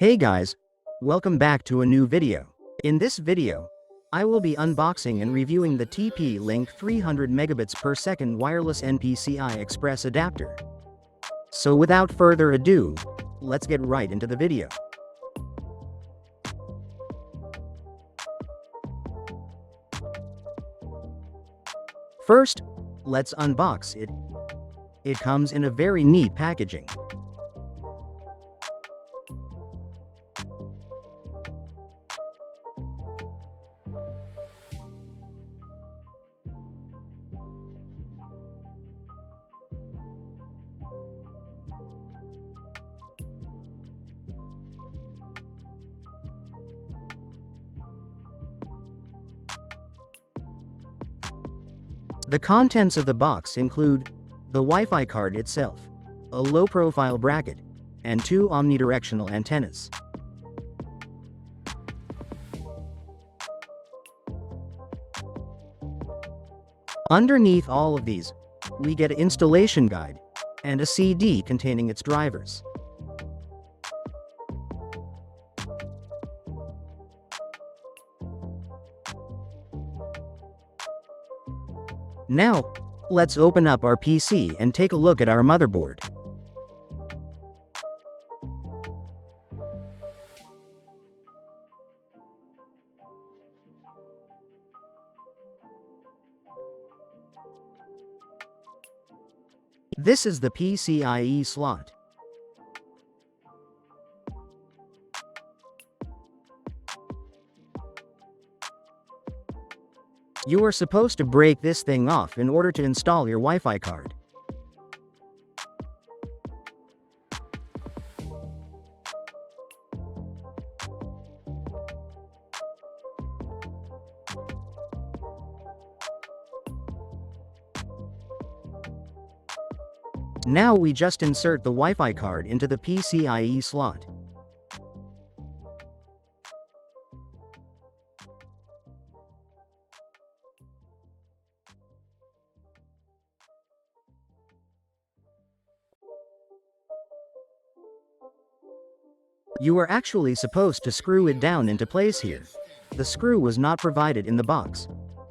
Hey guys, welcome back to a new video. In this video, I will be unboxing and reviewing the TP-Link 300 megabits per second wireless NPCI Express adapter. So without further ado, let's get right into the video. First, let's unbox it. It comes in a very neat packaging. The contents of the box include the Wi-Fi card itself, a low-profile bracket, and two omnidirectional antennas. Underneath all of these, we get an installation guide and a CD containing its drivers. Now, let's open up our PC and take a look at our motherboard. This is the PCIe slot. You are supposed to break this thing off in order to install your Wi-Fi card. Now we just insert the Wi-Fi card into the PCIe slot. You are actually supposed to screw it down into place here. The screw was not provided in the box,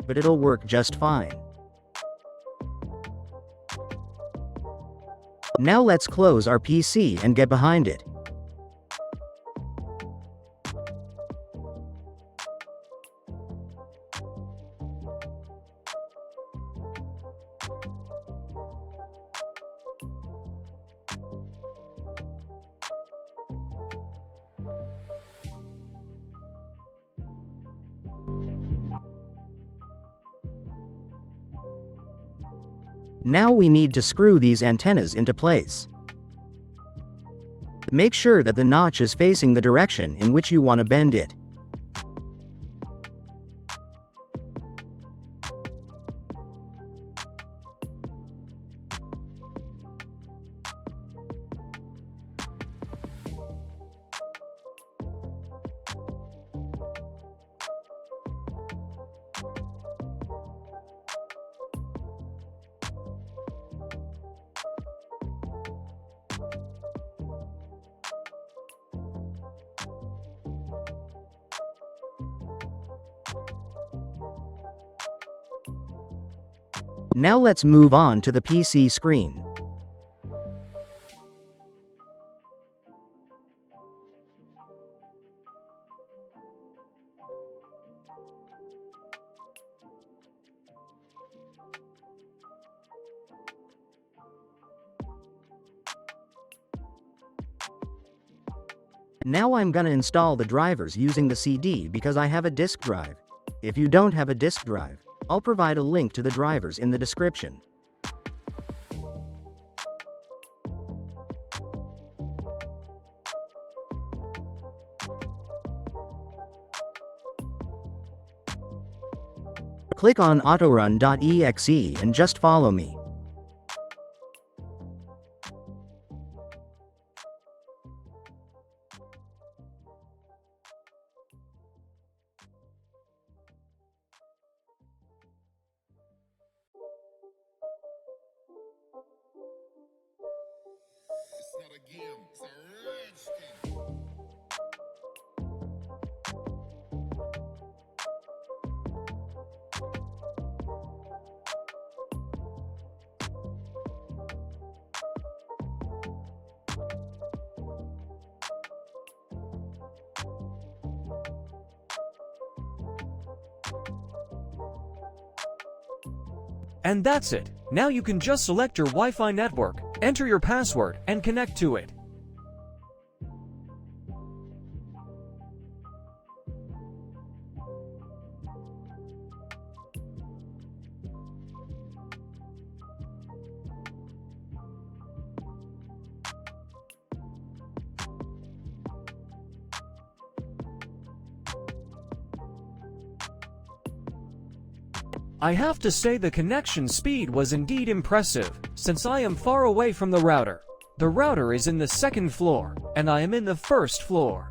but it'll work just fine. Now let's close our PC and get behind it. Now we need to screw these antennas into place. Make sure that the notch is facing the direction in which you want to bend it. Now let's move on to the PC screen. Now I'm gonna install the drivers using the CD because I have a disk drive. If you don't have a disk drive, I'll provide a link to the drivers in the description. Click on autorun.exe and just follow me. It's not a game, it's a rich thing. And that's it. Now you can just select your Wi-Fi network, enter your password, and connect to it. I have to say the connection speed was indeed impressive, since I am far away from the router. The router is in the second floor, and I am in the first floor.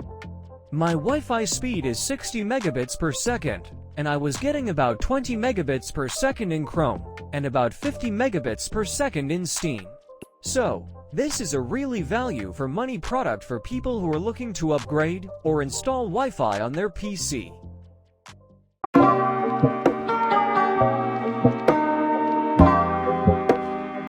My Wi-Fi speed is 60 megabits per second, and I was getting about 20 megabits per second in Chrome, and about 50 megabits per second in Steam. So, this is a really value for money product for people who are looking to upgrade or install Wi-Fi on their PC.